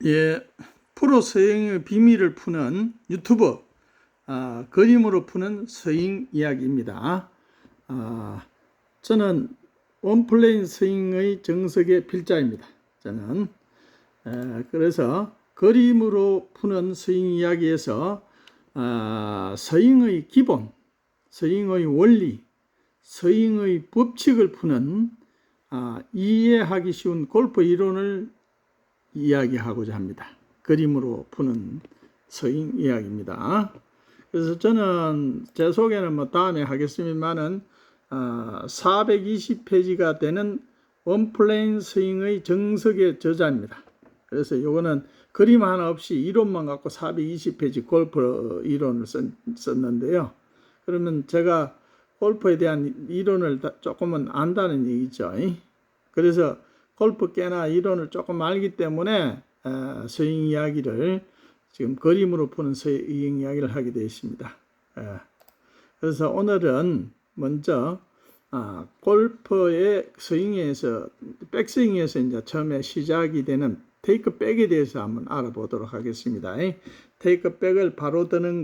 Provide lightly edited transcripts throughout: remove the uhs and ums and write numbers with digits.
예, 프로 서행의 비밀을 푸는 유튜버 그림으로 푸는 서행 이야기입니다. 저는 원플레인 서행의 정석의 필자입니다. 저는 그래서 그림으로 푸는 서행 이야기에서 서행의 기본, 서행의 원리, 서행의 법칙을 푸는 이해하기 쉬운 골프 이론을 이야기하고자 합니다. 그림으로 푸는 서행 이야기입니다. 그래서 저는 제 소개는 뭐 다음에 하겠습니다만은 420페이지가 되는 원플레인 스윙의 정석의 저자입니다. 그래서 이거는 그림 하나 없이 이론만 갖고 420페이지 골프 이론을 썼는데요. 그러면 제가 골프에 대한 이론을 조금은 안다는 얘기죠. 그래서 골프 꽤나 이론을 조금 알기 때문에 스윙 이야기를 지금 그림으로 푸는 스윙 이야기를 하게 되어 있습니다. 그래서 오늘은 먼저 골프의 스윙에서 백스윙에서 이제 처음에 시작이 되는 테이크백에 대해서 한번 알아보도록 하겠습니다. 테이크백을 바로 드는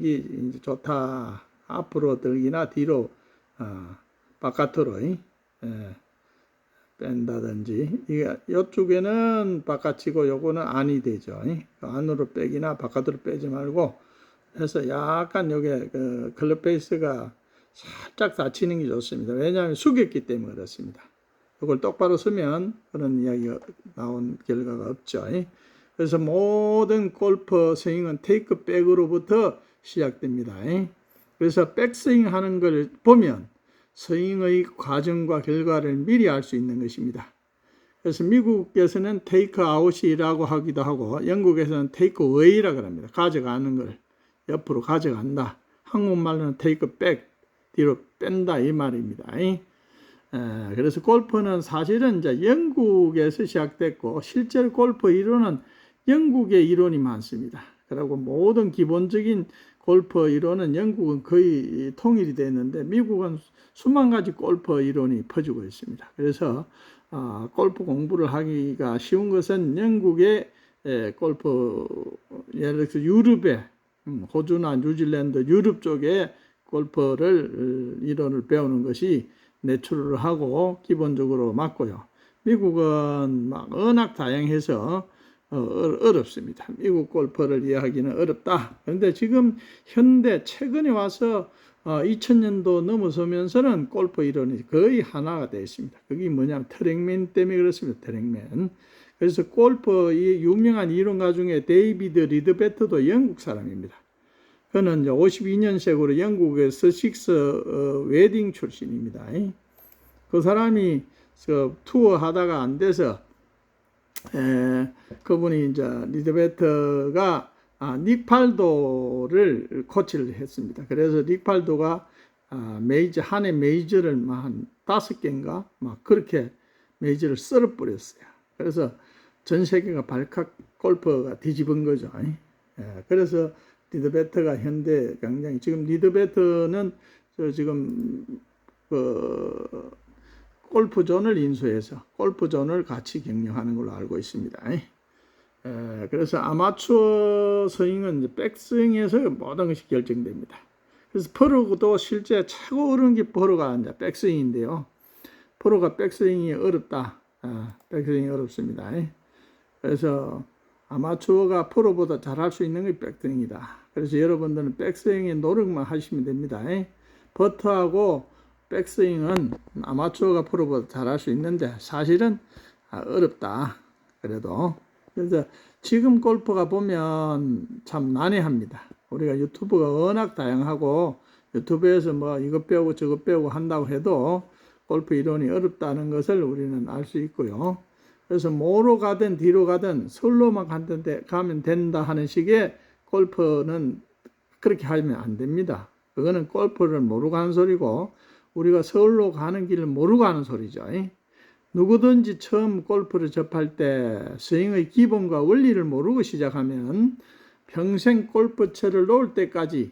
게 이제 좋다. 앞으로 들기나 뒤로 바깥으로 뺀다든지, 이쪽에는 바깥이고 요거는 안이 되죠. 안으로 빼기나 바깥으로 빼지 말고 해서 약간 요게 클럽 페이스가 살짝 닫히는 게 좋습니다. 왜냐하면 숙였기 때문에 그렇습니다. 이걸 똑바로 쓰면 그런 이야기가 나온 결과가 없죠. 그래서 모든 골프 스윙은 테이크 백으로부터 시작됩니다. 그래서 백스윙 하는 걸 보면 스윙의 과정과 결과를 미리 알 수 있는 것입니다. 그래서 미국에서는 테이크 아웃이라고 하기도 하고 영국에서는 테이크 어웨이라고 합니다. 가져가는 걸 옆으로 가져간다. 한국말로는 테이크 백, 뒤로 뺀다 이 말입니다. 그래서 골프는 사실은 이제 영국에서 시작됐고 실제로 골프 이론은 영국의 이론이 많습니다. 그리고 모든 기본적인 골프 이론은 영국은 거의 통일이 됐는데 미국은 수만 가지 골프 이론이 퍼지고 있습니다. 그래서 골프 공부를 하기가 쉬운 것은 영국의 골프, 예를 들어서 유럽의 호주나 뉴질랜드 유럽 쪽에 골프를 이론을 배우는 것이 내추럴을 하고 기본적으로 맞고요. 미국은 막 워낙 다양해서 어렵습니다. 미국 골프를 이해하기는 어렵다. 그런데 지금 현대 최근에 와서 2000년도 넘어서면서는 골프 이론이 거의 하나가 되어 있습니다. 그게 뭐냐면 트랙맨 때문에 그렇습니다. 트랙맨. 그래서 골프의 유명한 이론가 중에 데이비드 리드베터도 영국 사람입니다. 그는 52년생으로 영국의 서식스 웨딩 출신입니다. 그 사람이 투어 하다가 안 돼서 그분이 이제 리드베터가 닉팔도를 코치를 했습니다. 그래서 닉팔도가 메이저 한 해 메이저를 한 5개인가 막 그렇게 메이저를 썰어버렸어요. 그래서 전 세계가 발칵 골프가 뒤집은 거죠. 그래서 리드베터가 현대 굉장히 지금 리드베터는 지금 골프존을 인수해서 골프존을 같이 경영하는 걸로 알고 있습니다. 그래서 아마추어 스윙은 백스윙에서 모든 것이 결정됩니다. 그래서 프로도 실제 최고 어려운 게 프로가 이제 백스윙인데요. 프로가 백스윙이 어렵다. 백스윙이 어렵습니다. 그래서 아마추어가 프로보다 잘할 수 있는 게 백스윙이다. 그래서 여러분들은 백스윙에 노력만 하시면 됩니다. 퍼트하고 백스윙은 아마추어가 프로보다 잘할 수 있는데 사실은 어렵다. 그래서 지금 골프가 보면 참 난해합니다. 우리가 유튜브가 워낙 다양하고 유튜브에서 뭐 이것 배우고 저것 배우고 한다고 해도 골프 이론이 어렵다는 것을 우리는 알 수 있고요. 그래서 뭐로 가든 뒤로 가든 서울로만 가면 된다 하는 식의 골프는 그렇게 하면 안 됩니다. 그거는 골프를 모르고 하는 소리고 우리가 서울로 가는 길을 모르고 하는 소리죠. 누구든지 처음 골프를 접할 때 스윙의 기본과 원리를 모르고 시작하면 평생 골프채를 놓을 때까지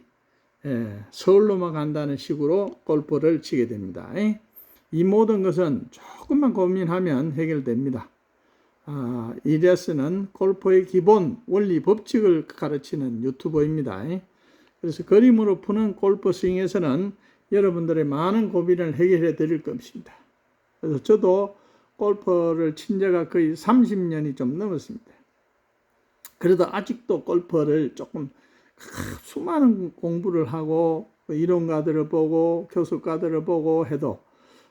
서울로만 간다는 식으로 골프를 치게 됩니다. 이 모든 것은 조금만 고민하면 해결됩니다. 이 레슨은 골프의 기본 원리 법칙을 가르치는 유튜버입니다. 그래서 그림으로 푸는 골프 스윙에서는 여러분들의 많은 고민을 해결해 드릴 것입니다. 그래서 저도 골프를 친 지가 거의 30년이 좀 넘었습니다. 그래도 아직도 골프를 조금 수많은 공부를 하고 이론가들을 보고 교수가들을 보고 해도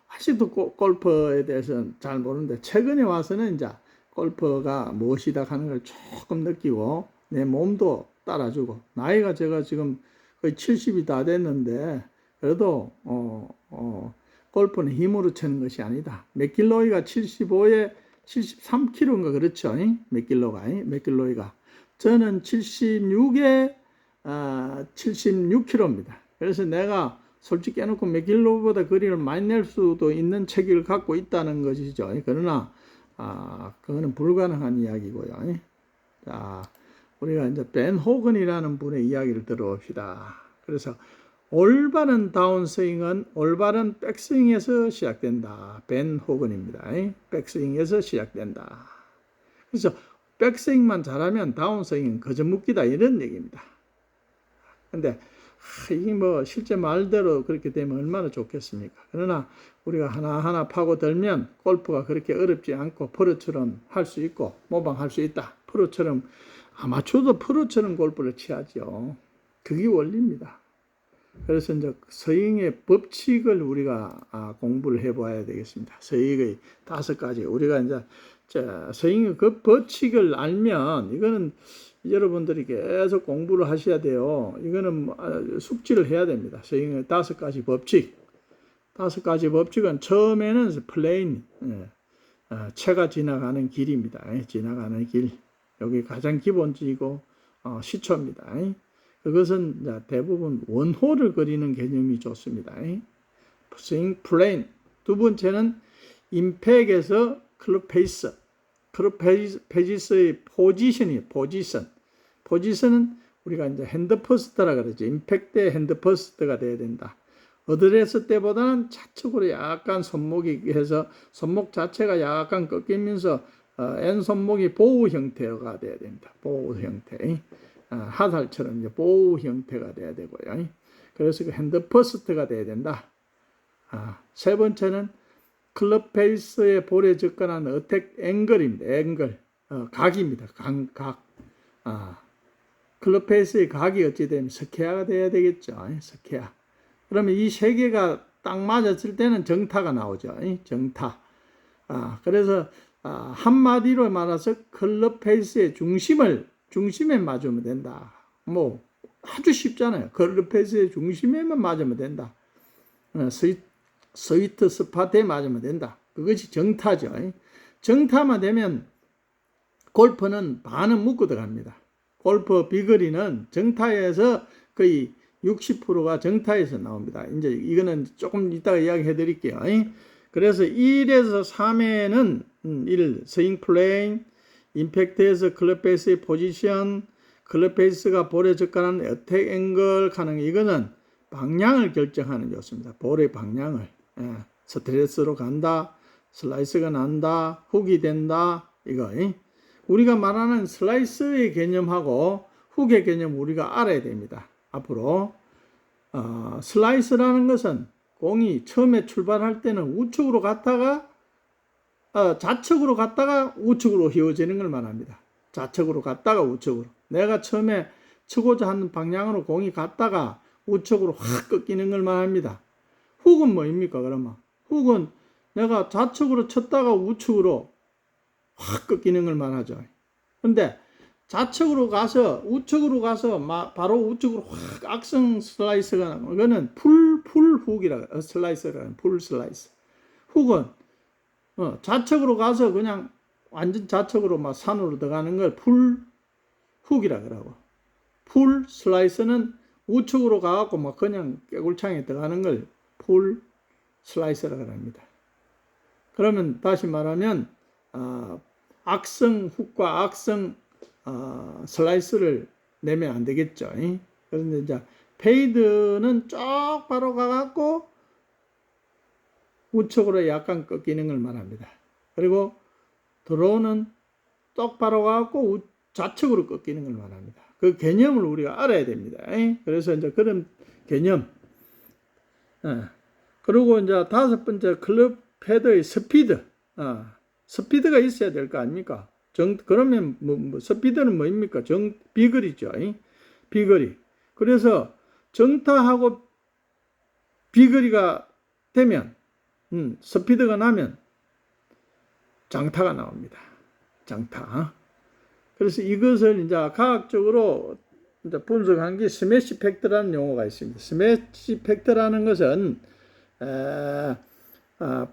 아직도 골프에 대해서는 잘 모르는데, 최근에 와서는 이제 골프가 무엇이다 하는 걸 조금 느끼고 내 몸도 따라주고, 나이가 제가 지금 거의 70이 다 됐는데 그래도 골프는 힘으로 치는 것이 아니다. 맥길로이가 75에 73kg인가 그렇죠? 맥길로이가 저는 76에 76kg입니다. 그래서 내가 솔직히 해놓고 맥길로이보다 거리를 많이 낼 수도 있는 체격을 갖고 있다는 것이죠. 그러나 그거는 불가능한 이야기고요. 자, 우리가 이제 벤 호건이라는 분의 이야기를 들어봅시다. 그래서 올바른 다운스윙은 올바른 백스윙에서 시작된다. 벤 호건입니다. 백스윙에서 시작된다. 그래서 백스윙만 잘하면 다운스윙은 거저먹기다, 이런 얘기입니다. 근데 이게 뭐 실제 말대로 그렇게 되면 얼마나 좋겠습니까? 그러나 우리가 하나하나 파고들면 골프가 그렇게 어렵지 않고 프로처럼 할 수 있고 모방할 수 있다. 프로처럼, 아마추어도 프로처럼 골프를 치야죠. 그게 원리입니다. 그래서 이제 스윙의 법칙을 우리가 공부를 해봐야 되겠습니다. 스윙의 5가지. 우리가 이제 스윙의 그 법칙을 알면, 이거는 여러분들이 계속 공부를 하셔야 돼요. 이거는 숙지를 해야 됩니다. 스윙의 5가지 법칙. 5가지 법칙은 처음에는 플레인, 채가 지나가는 길입니다. 지나가는 길. 여기 가장 기본적이고 시초입니다. 그것은 대부분 원호를 그리는 개념이 좋습니다. 스윙 플레인. 두 번째는 임팩에서 클럽 페이스. 클럽 페이스의 포지션은 우리가 이제 핸드 퍼스트라 그러죠. 임팩 때 핸드 퍼스트가 돼야 된다. 어드레스 때보다는 좌측으로 약간 손목이 해서 손목 자체가 약간 꺾이면서 N 손목이 보우 형태가 돼야 됩니다. 보우 형태. 하살처럼 이제 보우 형태가 돼야 되고요. 그래서 그 핸드 퍼스트가 돼야 된다. 세 번째는 클럽 페이스에 볼에 접근하는 어택 앵글입니다. 앵글. 각입니다. 각. 클럽 페이스의 각이 어찌 되면 스퀘어가 돼야 되겠죠. 스퀘어. 그러면 이 세 개가 딱 맞았을 때는 정타가 나오죠. 정타. 그래서 한마디로 말해서 클럽 페이스의 중심에 맞으면 된다. 뭐 아주 쉽잖아요. 클럽 페이스의 중심에만 맞으면 된다. 스위트 스팟에 맞으면 된다. 그것이 정타죠. 정타만 되면 골프는 반은 묶어 들어갑니다. 골프 비거리는 정타에서 거의 60%가 정타에서 나옵니다. 이제 이거는 조금 이따가 이야기해 드릴게요. 그래서 1에서 3에는 1. 스윙 플레인, 임팩트에서 클럽 페이스의 포지션, 클럽 페이스가 볼에 접근하는 어택 앵글 가능, 이거는 방향을 결정하는 요소입니다. 볼의 방향을. 스트레스로 간다, 슬라이스가 난다, 훅이 된다, 이거. 우리가 말하는 슬라이스의 개념하고 훅의 개념 우리가 알아야 됩니다. 앞으로 슬라이스라는 것은 공이 처음에 출발할 때는 우측으로 갔다가 좌측으로 갔다가 우측으로 휘어지는 걸 말합니다. 좌측으로 갔다가 우측으로. 내가 처음에 치고자 하는 방향으로 공이 갔다가 우측으로 확 꺾이는 걸 말합니다. 훅은 뭐입니까? 그러면 훅은 내가 좌측으로 쳤다가 우측으로 확 꺾이는 걸 말하죠. 근데 좌측으로 가서 우측으로 가서 바로 우측으로 확 악성 슬라이스가 나고, 이거는 풀 훅이라 슬라이스라, 풀 슬라이스. 훅은 좌측으로 가서 그냥 완전 좌측으로 막 산으로 들어가는 걸 풀 훅이라 그러고, 풀 슬라이스는 우측으로 가갖고 막 그냥 깨굴창에 들어가는 걸 풀 슬라이스라 그럽니다. 그러면 다시 말하면 악성 훅과 악성 슬라이스를 내면 안 되겠죠. 그런데 이제 페이드는 쭉 바로 가갖고 우측으로 약간 꺾이는 걸 말합니다. 그리고 드로우는 똑바로 가고 좌측으로 꺾이는 걸 말합니다. 그 개념을 우리가 알아야 됩니다. 그래서 이제 그런 개념. 그리고 이제 다섯 번째 클럽 헤드의 스피드. 스피드가 있어야 될 거 아닙니까? 그러면 스피드는 뭐입니까? 비거리죠. 비거리. 그래서 정타하고 비거리가 되면, 스피드가 나면 장타가 나옵니다. 장타. 그래서 이것을 이제 과학적으로 이제 분석한 게 스매시 팩터라는 용어가 있습니다. 스매시 팩터라는 것은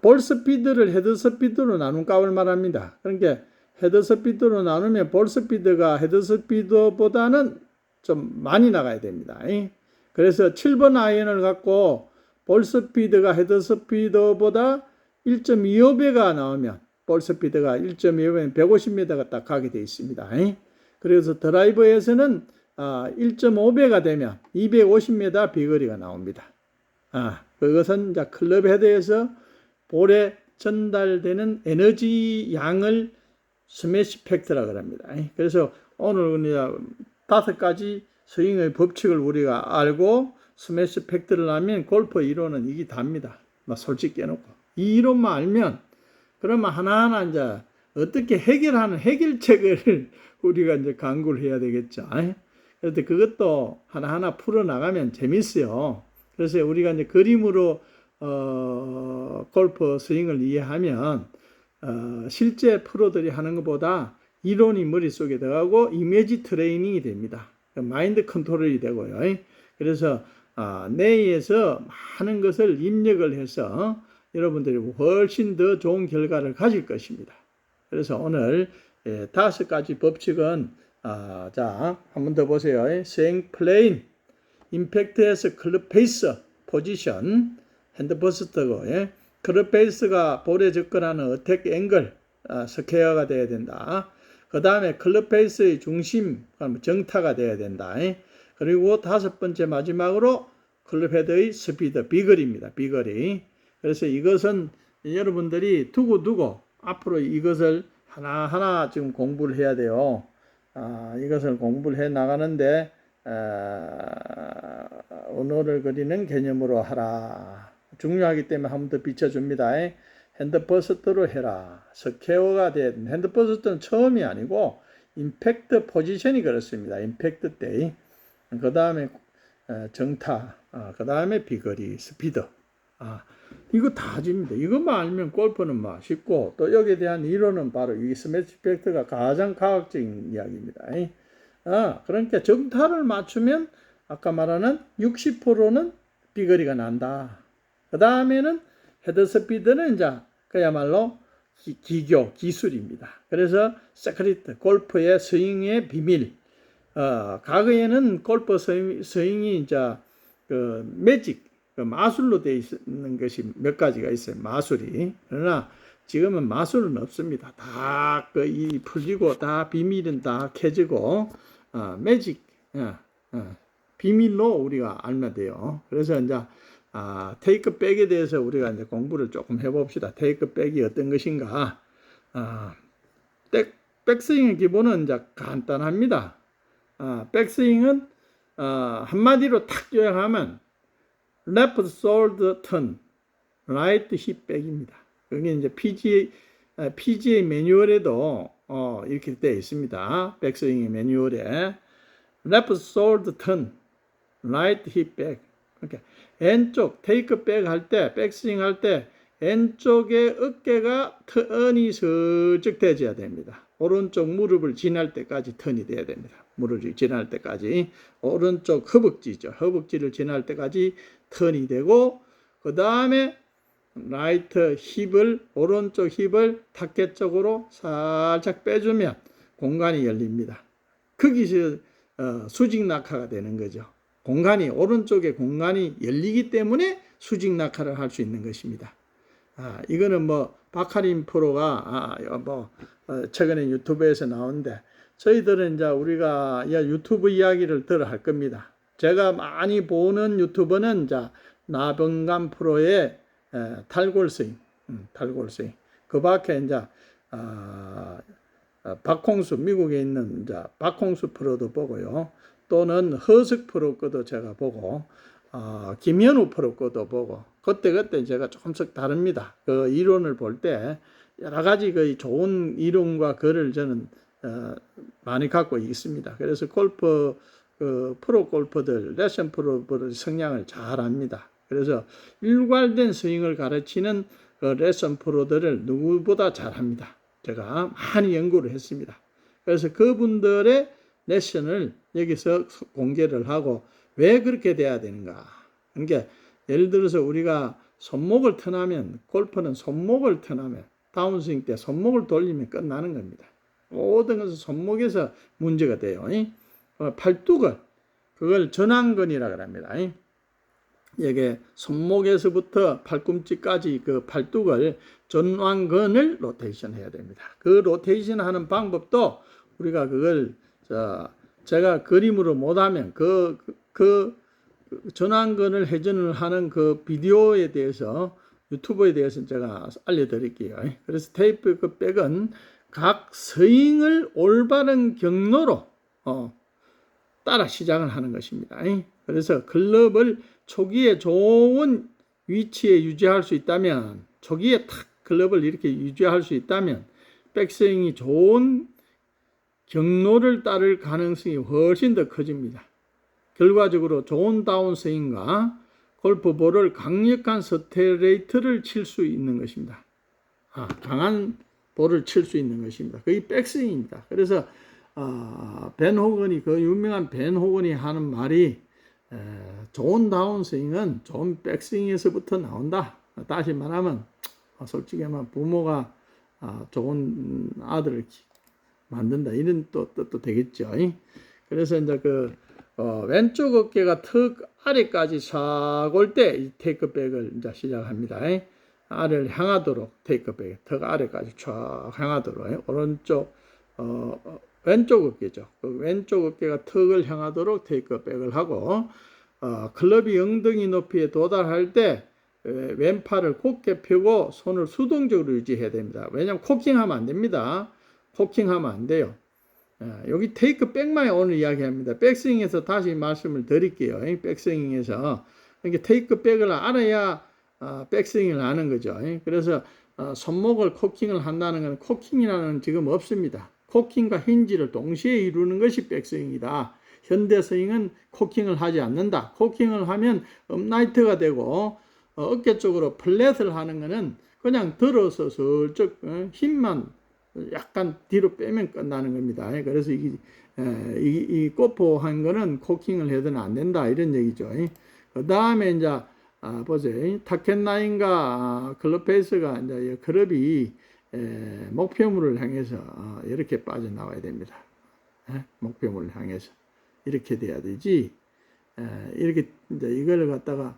볼 스피드를 헤드 스피드로 나눈 값을 말합니다. 그러니까 헤드 스피드로 나누면 볼 스피드가 헤드 스피드보다는 좀 많이 나가야 됩니다. 그래서 7번 아이언을 갖고 볼 스피드가 헤드 스피드보다 1.25배가 나오면 볼 스피드가 1.25배면 150m가 딱 가게 되어 있습니다. 그래서 드라이버에서는 1.5배가 되면 250m 비거리가 나옵니다. 그것은 이제 클럽 헤드에서 볼에 전달되는 에너지 양을 스매시 팩터라고 합니다. 그래서 오늘 다섯 가지 스윙의 법칙을 우리가 알고 스매시 팩터를 하면 골프 이론은 이게 답니다. 솔직히 해놓고 이 이론만 알면 그러면 하나하나 이제 어떻게 해결하는 해결책을 우리가 이제 강구를 해야 되겠죠. 그런데 그것도 하나하나 풀어 나가면 재밌어요. 그래서 우리가 이제 그림으로 골프 스윙을 이해하면 실제 프로들이 하는 것보다 이론이 머릿속에 들어가고 이미지 트레이닝이 됩니다. 마인드 컨트롤이 되고요. 그래서 내에서 많은 것을 입력을 해서 여러분들이 훨씬 더 좋은 결과를 가질 것입니다. 그래서 오늘 다섯 가지 법칙은 자, 한 번 더 보세요. 스윙 플레인, 임팩트에서 클럽 페이스, 포지션, 핸드 버스트고, 클럽 페이스가 볼에 접근하는 어택 앵글, 스퀘어가 돼야 된다. 그 다음에 클럽 페이스의 중심, 정타가 돼야 된다. 그리고 다섯 번째 마지막으로 클럽 헤드의 스피드, 비거리입니다. 비거리. 그래서 이것은 여러분들이 두고 앞으로 이것을 하나하나 지금 공부를 해야 돼요. 이것을 공부를 해 나가는데 언어를 그리는 개념으로 하라. 중요하기 때문에 한 번 더 비춰줍니다. 핸드버스트로 해라. 스퀘어가 된 핸드버스트는 처음이 아니고 임팩트 포지션이 그렇습니다. 임팩트 때. 그 다음에 정타, 그 다음에 비거리, 스피드. 이거 다 집니다. 이것만 알면 골프는 쉽고 또 여기에 대한 이론은 바로 이 스매시 팩터가 가장 과학적인 이야기입니다. 그러니까 정타를 맞추면 아까 말하는 60%는 비거리가 난다. 그 다음에는 헤드 스피드는 이제 그야말로 기술입니다. 그래서 세크리트, 골프의 스윙의 비밀. 과거에는 골프 스윙이 이제 매직, 마술로 되어 있는 것이 몇 가지가 있어요. 마술이. 그러나 지금은 마술은 없습니다. 다 풀리고 다 비밀은 다 캐지고 매직, 비밀로 우리가 알면 돼요. 그래서 이제 테이크 백에 대해서 우리가 이제 공부를 조금 해봅시다. 테이크 백이 어떤 것인가? 백스윙의 기본은 이제 간단합니다. 백스윙은 한마디로 탁 요약하면 left shoulder turn, right hip back입니다. 그게 이제 PGA 매뉴얼에도 이렇게 되어 있습니다. 백스윙의 매뉴얼에 left shoulder turn, right hip back. 그러니까 왼쪽 테이크 백 할 때, 백스윙 할 때 왼쪽의 어깨가 턴이 슬쩍 되어야 됩니다. 오른쪽 무릎을 지날 때까지 턴이 돼야 됩니다. 무릎을 지날 때까지 오른쪽 허벅지죠. 허벅지를 지날 때까지 턴이 되고 그 다음에 라이트 힙을 오른쪽 힙을 타켓 쪽으로 살짝 빼주면 공간이 열립니다. 거기서 수직 낙하가 되는 거죠. 오른쪽에 공간이 열리기 때문에 수직 낙하를 할 수 있는 것입니다. 이거는 박하림 프로가 최근에 유튜브에서 나오는데 저희들은 이제 우리가 유튜브 이야기를 들어 할 겁니다. 제가 많이 보는 유튜버는 이제 나병감 프로의 탈골스윙, 탈골스윙. 그 밖에 이제 박홍수, 미국에 있는 박홍수 프로도 보고요. 또는 허석 프로 거도 제가 보고, 김현우 프로 거도 보고, 그때 제가 조금씩 다릅니다. 그 이론을 볼 때 여러 가지 그 좋은 이론과 글을 저는 많이 갖고 있습니다. 그래서 골프 프로 골퍼들, 레슨 프로들 성향을 잘 압니다. 그래서 일괄된 스윙을 가르치는 그 레슨 프로들을 누구보다 잘합니다. 제가 많이 연구를 했습니다. 그래서 그분들의 레슨을 여기서 공개를 하고 왜 그렇게 돼야 되는가. 그러니까 예를 들어서 우리가 손목을 턴하면, 골프는 손목을 턴하면, 다운스윙 때 손목을 돌리면 끝나는 겁니다. 모든 것은 손목에서 문제가 돼요. 팔뚝을, 그걸 전완근이라고 합니다. 이게 손목에서부터 팔꿈치까지 그 팔뚝을, 전완근을 로테이션 해야 됩니다. 그 로테이션 하는 방법도 우리가 그걸 제가 그림으로 못하면 그 전완근을 회전을 하는 그 비디오에 대해서, 유튜브에 대해서 제가 알려드릴게요. 그래서 테이크 백은 각 스윙을 올바른 경로로 따라 시작을 하는 것입니다. 그래서 클럽을 초기에 좋은 위치에 유지할 수 있다면, 초기에 탁 클럽을 이렇게 유지할 수 있다면 백스윙이 좋은 경로를 따를 가능성이 훨씬 더 커집니다. 결과적으로 좋은 다운스윙과 골프볼을 강력한 스트레이트를 칠 수 있는 것입니다. 강한 볼을 칠 수 있는 것입니다. 그게 백스윙입니다. 그래서 벤 호건이, 그 유명한 벤 호건이 하는 말이 좋은 다운스윙은 좋은 백스윙에서부터 나온다. 다시 말하면 솔직히 말하면 부모가 좋은 아들을 만든다, 이런 뜻도 되겠죠. 그래서 이제 왼쪽 어깨가 턱 아래까지 싹 올 때 이 테이크백을 이제 시작합니다. 아래를 향하도록, 테이크백 턱 아래까지 쫙 향하도록, 오른쪽 왼쪽 어깨죠. 그 왼쪽 어깨가 턱을 향하도록 테이크백을 하고, 클럽이 엉덩이 높이에 도달할 때 왼팔을 곧게 펴고 손을 수동적으로 유지해야 됩니다. 왜냐하면 코킹하면 안 됩니다. 코킹하면 안 돼요. 여기 테이크 백만 오늘 이야기합니다. 백스윙에서 다시 말씀을 드릴게요. 백스윙에서. 그러니까 테이크 백을 알아야 백스윙을 아는 거죠. 그래서 손목을 코킹을 한다는 건, 코킹이라는 지금 없습니다. 코킹과 힌지를 동시에 이루는 것이 백스윙이다. 현대 스윙은 코킹을 하지 않는다. 코킹을 하면 업라이트가 되고, 어깨 쪽으로 플랫을 하는 것은 그냥 들어서 슬쩍 힘만 약간 뒤로 빼면 끝나는 겁니다. 그래서 이 꼬포한 거는 코킹을 해서는 안 된다, 이런 얘기죠. 그 다음에 이제 보세요. 타켓라인과 클럽페이스가 이제 클럽이 목표물을 향해서 이렇게 빠져나와야 됩니다. 목표물을 향해서 이렇게 돼야 되지. 이렇게 이제 이걸 갖다가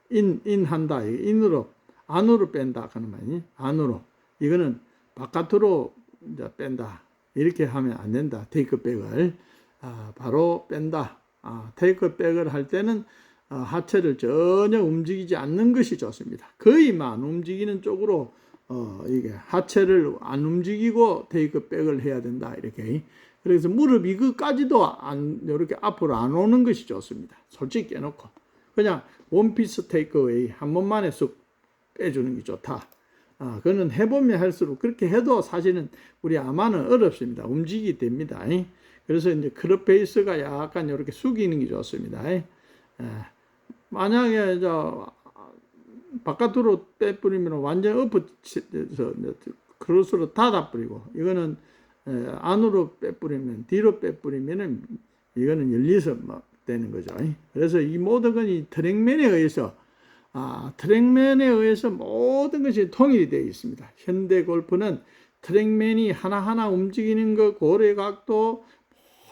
인한다, 인으로, 안으로 뺀다 하는 말이, 안으로. 이거는 바깥으로 이제 뺀다, 이렇게 하면 안 된다. 테이크백을 바로 뺀다. 테이크백을 할 때는 하체를 전혀 움직이지 않는 것이 좋습니다. 거의만 움직이는 쪽으로 이게 하체를 안 움직이고 테이크백을 해야 된다, 이렇게. 그래서 무릎 이거까지도 이렇게 앞으로 안 오는 것이 좋습니다. 솔직히 깨놓고 그냥 원피스 테이크웨이 한 번만에 쑥 빼주는 게 좋다. 그거는 해보면 할수록, 그렇게 해도 사실은 우리 아마는 어렵습니다. 움직이게 됩니다. 그래서 이제 클럽 베이스가 약간 이렇게 숙이는 게 좋습니다. 만약에 바깥으로 빼뿌리면 완전 엎어져서 크로스로 닫아뿌리고, 이거는 안으로 빼뿌리면, 뒤로 빼뿌리면은 이거는 열려서 막 되는 거죠. 그래서 이 모든 건 이 트랙맨에 의해서 모든 것이 통일이 되어 있습니다. 현대 골프는 트랙맨이 하나하나 움직이는 것, 고래각도,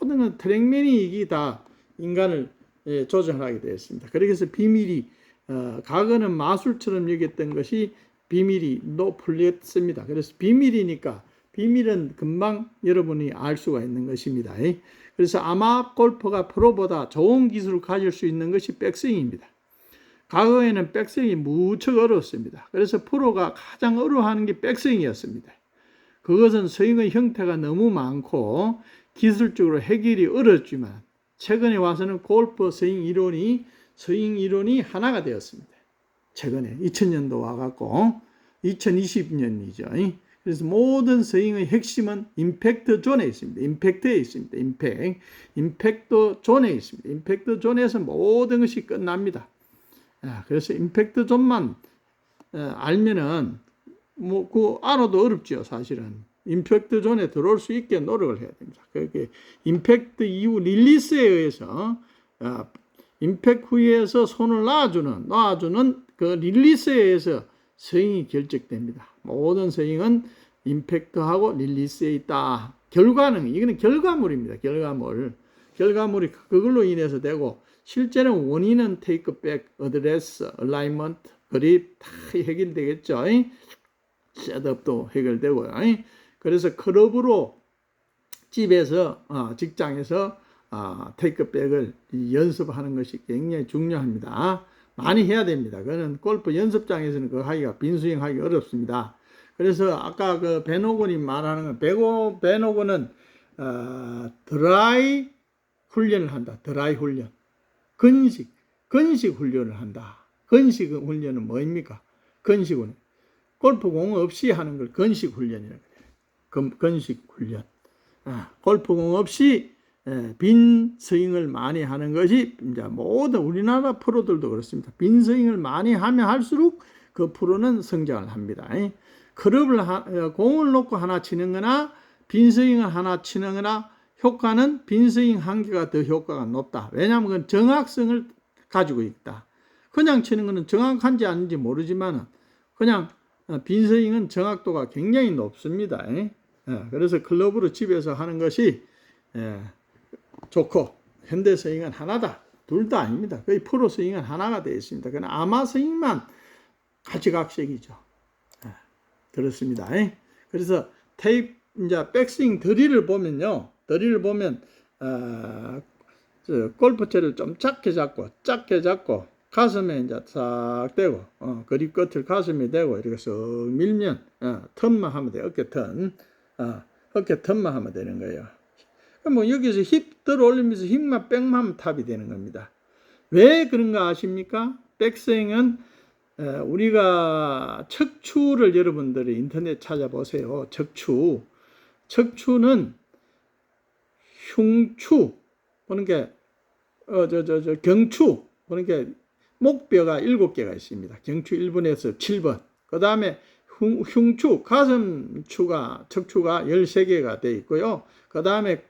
모든 건 트랙맨이 이게 다 인간을 조정하게 되어 있습니다. 그래서 비밀이, 과거는 마술처럼 여겼던 것이 비밀이 풀렸습니다. 그래서 비밀이니까, 비밀은 금방 여러분이 알 수가 있는 것입니다. 그래서 아마 골퍼가 프로보다 좋은 기술을 가질 수 있는 것이 백스윙입니다. 과거에는 백스윙이 무척 어려웠습니다. 그래서 프로가 가장 어려워하는 게 백스윙이었습니다. 그것은 스윙의 형태가 너무 많고 기술적으로 해결이 어렵지만 최근에 와서는 골프 스윙 이론이 하나가 되었습니다. 최근에 2000년도 와갖고 2020년이죠. 그래서 모든 스윙의 핵심은 임팩트 존에 있습니다. 임팩트에 있습니다. 임팩트 존에 있습니다. 임팩트 존에서 모든 것이 끝납니다. 그래서 임팩트 존만 알면은 알아도 어렵죠, 사실은. 임팩트 존에 들어올 수 있게 노력을 해야 됩니다. 그게 임팩트 이후 릴리스에 의해서 임팩트 후에서 손을 놔주는 그 릴리스에 의해서 스윙이 결정됩니다. 모든 스윙은 임팩트하고 릴리스에 있다. 이거는 결과물입니다. 결과물이 그걸로 인해서 되고, 실제는 원인은 테이크백, 어드레스, 얼라이먼트, 그립 다 해결되겠죠. 셋업도 해결되고요. 그래서 클럽으로 집에서 직장에서 테이크백을 연습하는 것이 굉장히 중요합니다. 많이 해야 됩니다. 그거는 골프 연습장에서는 그거 하기가 빈스윙 하기 어렵습니다. 그래서 아까 그 벤호건이 말하는 건 벤호건은 드라이 훈련을 한다. 드라이 훈련. 건식 훈련을 한다. 건식 훈련은 뭐입니까? 건식은 골프공 없이 하는 걸 건식 훈련이라고 해요. 건식 훈련. 골프공 없이 빈 스윙을 많이 하는 것이 이제 모든 우리나라 프로들도 그렇습니다. 빈 스윙을 많이 하면 할수록 그 프로는 성장을 합니다. 공을 놓고 하나 치는 거나 빈 스윙을 하나 치는 거나 효과는 빈 스윙 한 개가 더 효과가 높다. 왜냐하면 그건 정확성을 가지고 있다. 그냥 치는 거는 정확한지 아닌지 모르지만 그냥 빈 스윙은 정확도가 굉장히 높습니다. 그래서 클럽으로 집에서 하는 것이 좋고, 현대 스윙은 하나다. 둘 다 아닙니다. 거의 프로 스윙은 하나가 되어 있습니다. 그러나 아마 스윙만 가지각색이죠. 그렇습니다. 그래서 이제 백스윙 드릴을 보면 골프채를 좀 작게 잡고 가슴에 이제 싹 대고 그립 끝을 가슴에 대고 이렇게 쓱 밀면 턴만 하면 돼요. 어깨 턴만 하면 되는 거예요. 뭐 여기서 힙 들어올리면서 힙만 백만 하면 탑이 되는 겁니다. 왜 그런가 아십니까? 백스윙은 우리가 척추를 여러분들이 인터넷 찾아보세요. 척추는 흉추, 그러니까 경추, 그러니까 목뼈가 7개가 있습니다. 경추 1번에서 7번. 그 다음에 흉추, 가슴추가, 척추가 13개가 되어 있고요. 그 다음에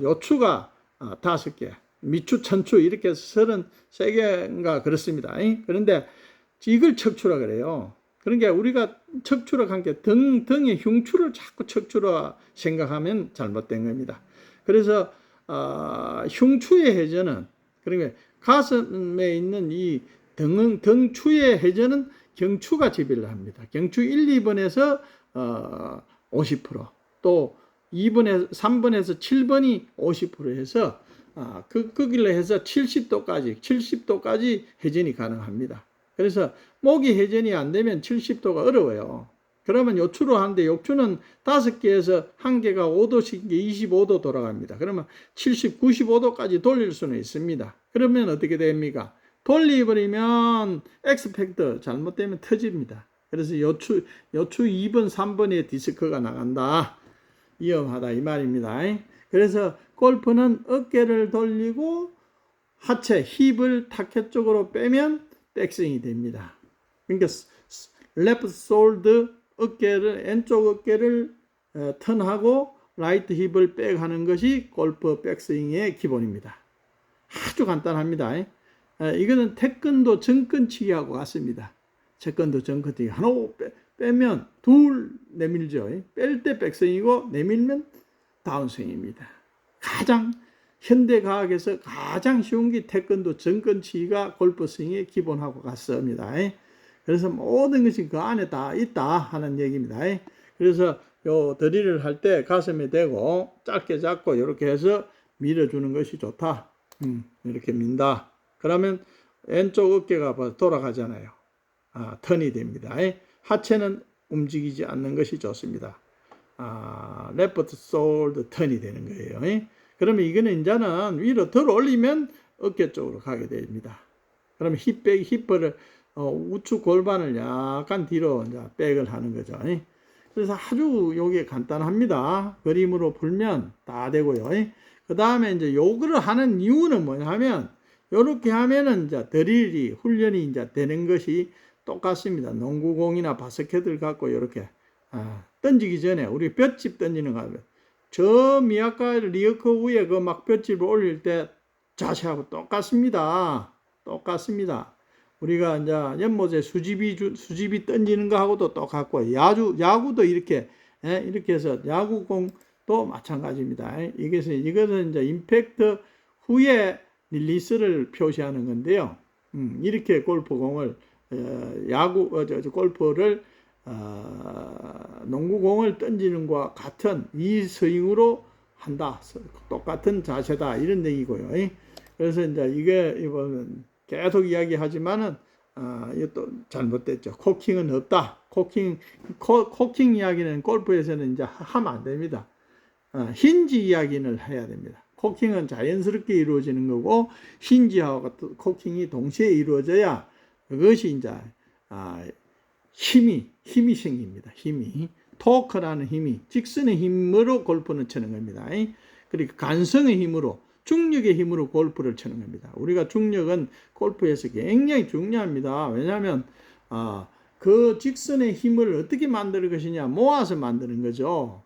요추가 5개, 미추, 천추 이렇게 33개인가 그렇습니다. 그런데 이걸 척추라 그래요. 그러니까 우리가 척추라 한 게 등의 흉추를 자꾸 척추라 생각하면 잘못된 겁니다. 그래서 흉추의 회전은, 그러니까 가슴에 있는 이 등추의 회전은 경추가 지배를 합니다. 경추 1, 2번에서 50%, 또 3번에서 7번이 50% 해서 거기로 해서 70도까지 회전이 가능합니다. 그래서 목이 회전이 안 되면 70도가 어려워요. 그러면 요추로 하는데 요추는 5개에서 1개가 5도씩 25도 돌아갑니다. 그러면 70, 95도까지 돌릴 수는 있습니다. 그러면 어떻게 됩니까? 돌려버리면 엑스팩터 잘못되면 터집니다. 그래서 요추 2번, 3번에 디스크가 나간다. 위험하다 이 말입니다. 그래서 골프는 어깨를 돌리고 하체, 힙을 타켓 쪽으로 빼면 백스윙이 됩니다. 그러니까 레프트 솔드 왼쪽 어깨를 턴하고 라이트 힙을 백하는 것이 골프 백스윙의 기본입니다. 아주 간단합니다. 이거는 태권도 정근치기하고 같습니다. 태권도 정근치기 하나 빼면 둘 내밀죠. 뺄 때 백스윙이고 내밀면 다운스윙입니다. 가장 현대과학에서 가장 쉬운 게 태권도 정근치기가 골프 스윙의 기본하고 같습니다. 그래서 모든 것이 그 안에 다 있다 하는 얘기입니다. 그래서 요 드릴을 할 때 가슴에 대고 짧게 잡고 이렇게 해서 밀어주는 것이 좋다. 이렇게 민다. 그러면 왼쪽 어깨가 돌아가잖아요. 턴이 됩니다. 하체는 움직이지 않는 것이 좋습니다. 레프트 솔드 턴이 되는 거예요. 그러면 이거는 이제는 위로 들어 올리면 어깨 쪽으로 가게 됩니다. 그러면 힙을 우측 골반을 약간 뒤로 이제 백을 하는 거죠. 그래서 아주 요게 간단합니다. 그림으로 풀면 다 되고요. 그 다음에 이제 요거를 하는 이유는 뭐냐 하면, 요렇게 하면은 이제 드릴이, 훈련이 이제 되는 것이 똑같습니다. 농구공이나 바스켓을 갖고 요렇게, 던지기 전에 우리 볏짚 던지는 거 하면, 저 미야카 리어커 위에 그 막 볏짚을 올릴 때 자세하고 똑같습니다. 똑같습니다. 우리가 이제 연못에 수집이 던지는 거하고도 똑같고, 야구도 이렇게 해서 야구공도 마찬가지입니다. 이것은 이제 임팩트 후에 릴리스를 표시하는 건데요. 이렇게 골프공을 골프를 농구공을 던지는 것과 같은 이 스윙으로 한다. 똑같은 자세다. 이런 얘기고요. 그래서 이제 이게 이거는 계속 이야기하지만은 이것도 잘못됐죠. 코킹은 없다. 코킹 이야기는 골프에서는 이제 하면 안 됩니다. 힌지 이야기를 해야 됩니다. 코킹은 자연스럽게 이루어지는 거고, 힌지하고 코킹이 동시에 이루어져야 그것이 이제 힘이 생깁니다. 토크라는 힘이, 직선의 힘으로 골프는 치는 겁니다. 그러니까 간성의 힘으로, 중력의 힘으로 골프를 치는 겁니다. 우리가 중력은 골프에서 굉장히 중요합니다. 왜냐하면 그 직선의 힘을 어떻게 만들 것이냐, 모아서 만드는 거죠.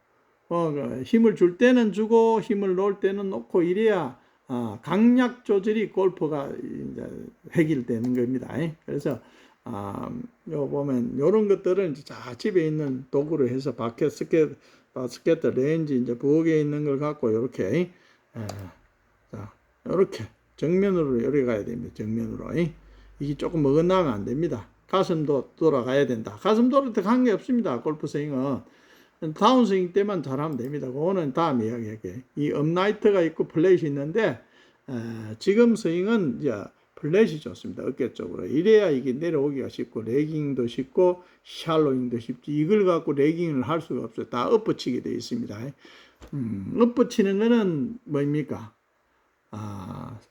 힘을 줄 때는 주고 힘을 놓을 때는 놓고, 이래야 강약 조절이 골프가 이제 해결되는 겁니다. 그래서 요 보면 요런 것들은 집에 있는 도구로 해서 바스켓 레인지 이제 부엌에 있는 걸 갖고 요렇게 요렇게 정면으로 요렇게 가야 됩니다. 정면으로. 이게 조금 어긋나면 안 됩니다. 가슴도 돌아가야 된다. 가슴 돌아갈 때 관계 없습니다. 골프 스윙은 다운스윙 때만 잘하면 됩니다. 그거는 다음 이야기할게요. 이 업라이트가 있고 플랫이 있는데, 지금 스윙은 이제 플랫이 좋습니다. 어깨 쪽으로. 이래야 이게 내려오기가 쉽고, 레깅도 쉽고, 샬로잉도 쉽지. 이걸 갖고 레깅을 할 수가 없어요. 다 엎어치게 되어 있습니다. 엎어치는 거는 뭡니까?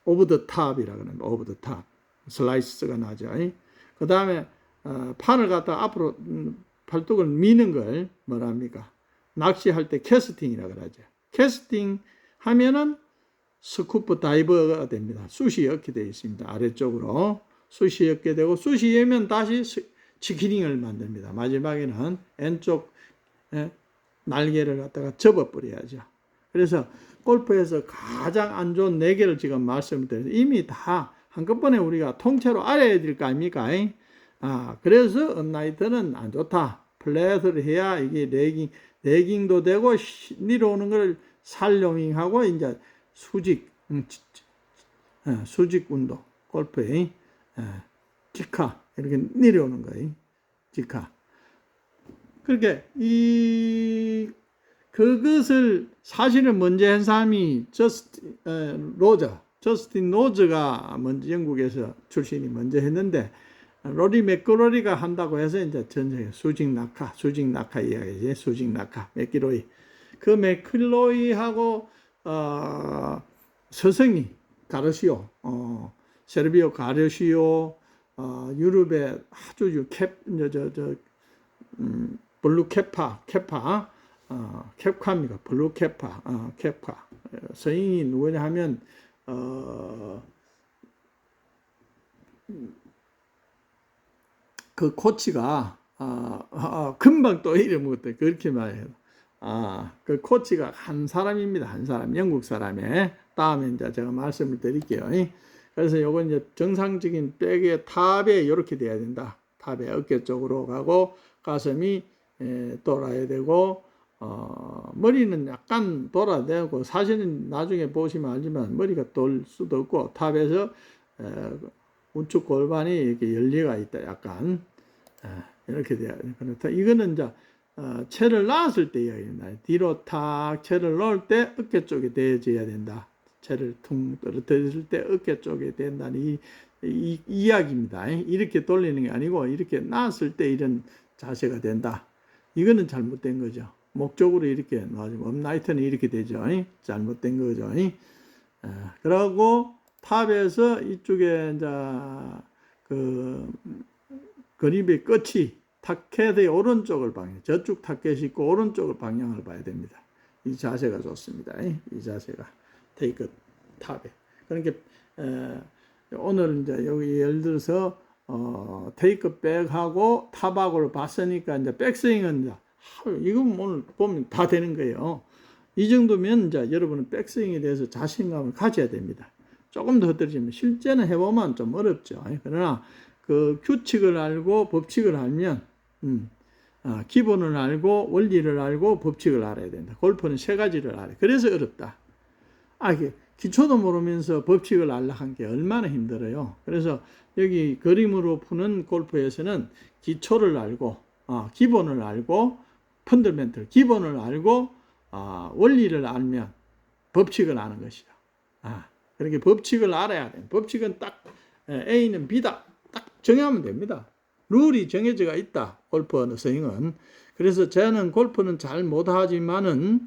오버 더 탑이라 그러는 오버 더 탑. 슬라이스가 나죠. 그 다음에, 판을 갖다 앞으로, 팔뚝을 미는 걸 뭐라 합니까? 낚시할 때 캐스팅이라 그러죠. 캐스팅 하면은 스쿠프 다이버가 됩니다. 숱이 엮게 되어 있습니다. 아래쪽으로 숱이 엮게 되고, 숱이 열면 다시 치키링을 만듭니다. 마지막에는 왼쪽 날개를 갖다가 접어버려야죠. 그래서 골프에서 가장 안 좋은 4개를 지금 말씀을 드려요. 이미 다 한꺼번에 우리가 통째로 알아야 될 거 아닙니까? 그래서 업라이트는 안 좋다. 플랫을 해야 이게 레깅도 되고, 내려오는 걸 살로잉하고, 이제 수직 운동, 골프에 직하, 이렇게 내려오는 거예요. 직하. 그렇게, 그것을 사실은 먼저 한 사람이 저스틴 로저가 먼저 영국에서 출신이 먼저 했는데, 로리 맥그로리가 한다고 해서 이제 전쟁에 수직 낙하 이야기지. 수직 낙하, 맥기로이. 그 맥킬로이하고, 서성이, 가르시오, 세르비오 가르시오, 유럽의 아주 블루 캡카입니다. 블루 캡카. 서인이 누구냐 하면, 그 코치가 금방 또 이름을 그렇게 말해요. 그 코치가 한 사람입니다. 한 사람, 영국 사람에. 다음에 이제 제가 말씀을 드릴게요. 그래서 요건 이제 정상적인 백의 탑에 이렇게 돼야 된다. 탑에 어깨 쪽으로 가고, 가슴이 돌아야 되고, 머리는 약간 돌아야 되고, 사실은 나중에 보시면 알지만 머리가 돌 수도 없고, 탑에서 우측 골반이 이렇게 열리가 있다. 약간 이렇게 돼야 돼요. 이거는 이제 채를 놨을 때 이야기입니다. 뒤로 탁 채를 넣을 때 어깨 쪽에 대져야 된다. 채를 퉁 떨어뜨릴 때 어깨 쪽에 된다는 이 이야기입니다. 이렇게 돌리는 게 아니고, 이렇게 놨을 때 이런 자세가 된다. 이거는 잘못된 거죠. 목적으로 이렇게 놔주고 업라이트는 이렇게 되죠. 잘못된 거죠. 그러고 탑에서 이쪽에 이제 그 그립의 끝이 타켓의 오른쪽을 방향, 저쪽 타켓이 있고 오른쪽을 방향을 봐야 됩니다. 이 자세가 좋습니다. 이 자세가 테이크 탑에. 그러니까 오늘 이제 여기 예를 들어서 테이크 백하고 탑하고를 봤으니까 이제 백스윙은 이제 이건 오늘 보면 다 되는 거예요. 이 정도면 이제 여러분은 백스윙에 대해서 자신감을 가져야 됩니다. 조금 더 떨어지면 실제는 해보면 좀 어렵죠. 그러나 그 규칙을 알고 법칙을 알면 기본을 알고 원리를 알고 법칙을 알아야 된다. 골프는 세 가지를 알아요. 그래서 어렵다. 이게 기초도 모르면서 법칙을 알라 한 게 얼마나 힘들어요. 그래서 여기 그림으로 푸는 골프에서는 기초를 알고 기본을 알고 펀더멘털 기본을 알고 원리를 알면 법칙을 아는 것이다. 그렇게 법칙을 알아야 돼. 법칙은 딱 A는 B다. 딱 정하면 됩니다. 룰이 정해져 있다. 골프 스윙은. 그래서 저는 골프는 잘 못하지만은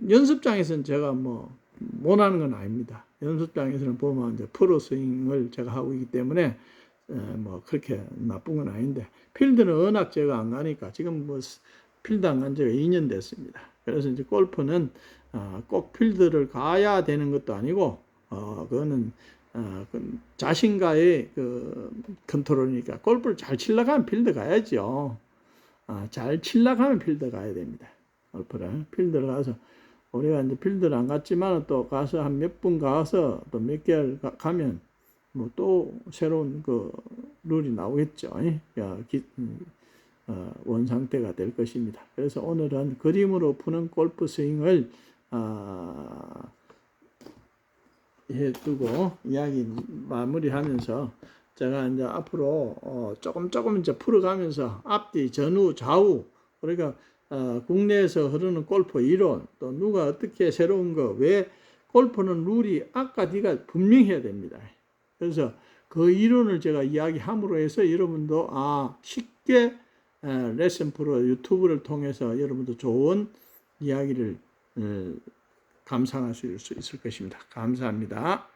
연습장에서는 제가 뭐 못하는 건 아닙니다. 연습장에서는 보면 이제 프로 스윙을 제가 하고 있기 때문에 뭐 그렇게 나쁜 건 아닌데 필드는 워낙 제가 안 가니까 지금 뭐 필드 안 간 지가 2년 됐습니다. 그래서 이제 골프는 꼭 필드를 가야 되는 것도 아니고 그거는 자신과의 그 컨트롤이니까 골프를 잘 치려고 하면 필드 가야죠. 잘 치려고 하면 필드 가야 됩니다. 골프를 필드를 가서 우리가 이제 필드를 안 갔지만 또 가서 한 몇 분 가서 또 몇 개월 가면 뭐 또 새로운 그 룰이 나오겠죠. 원상태가 될 것입니다. 그래서 오늘은 그림으로 푸는 골프 스윙을 해두고 이야기 마무리하면서 제가 이제 앞으로 조금 이제 풀어가면서 앞뒤 전후 좌우 그러니까 국내에서 흐르는 골프 이론 또 누가 어떻게 새로운 거 왜 골프는 룰이 아까 네가 분명해야 됩니다. 그래서 그 이론을 제가 이야기함으로 해서 여러분도 쉽게 레슨 프로 유튜브를 통해서 여러분도 좋은 이야기를 감상할 수 있을 것입니다. 감사합니다.